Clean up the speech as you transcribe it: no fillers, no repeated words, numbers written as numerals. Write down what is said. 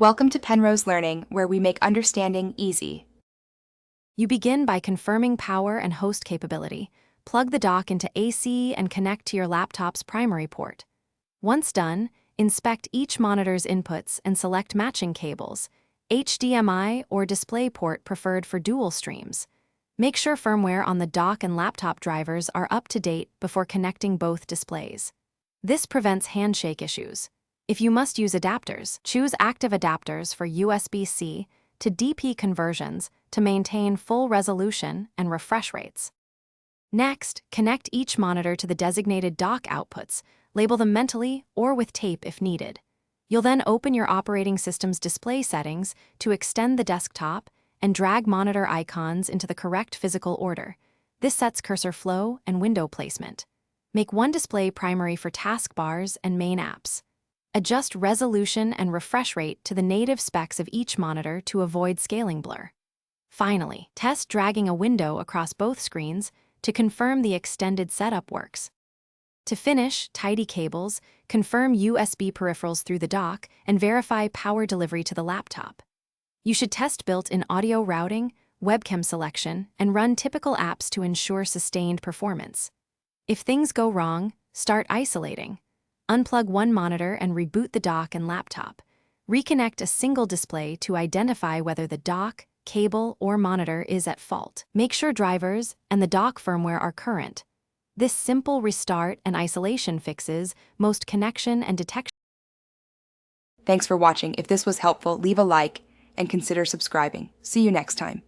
Welcome to Penrose Learning, where we make understanding easy. You begin by confirming power and host capability. Plug the dock into AC and connect to your laptop's primary port. Once done, inspect each monitor's inputs and select matching cables, HDMI or DisplayPort preferred for dual streams. Make sure firmware on the dock and laptop drivers are up to date before connecting both displays. This prevents handshake issues. If you must use adapters, choose active adapters for USB-C to DP conversions to maintain full resolution and refresh rates. Next, connect each monitor to the designated dock outputs, label them mentally or with tape if needed. You'll then open your operating system's display settings to extend the desktop and drag monitor icons into the correct physical order. This sets cursor flow and window placement. Make one display primary for taskbars and main apps. Adjust resolution and refresh rate to the native specs of each monitor to avoid scaling blur. Finally, test dragging a window across both screens to confirm the extended setup works. To finish, tidy cables, confirm USB peripherals through the dock, and verify power delivery to the laptop. You should test built-in audio routing, webcam selection, and run typical apps to ensure sustained performance. If things go wrong, start isolating. Unplug one monitor and reboot the dock and laptop. Reconnect a single display to identify whether the dock, cable, or monitor is at fault. Make sure drivers and the dock firmware are current. This simple restart and isolation fixes most connection and detection. Thanks for watching. If this was helpful, leave a like and consider subscribing. See you next time.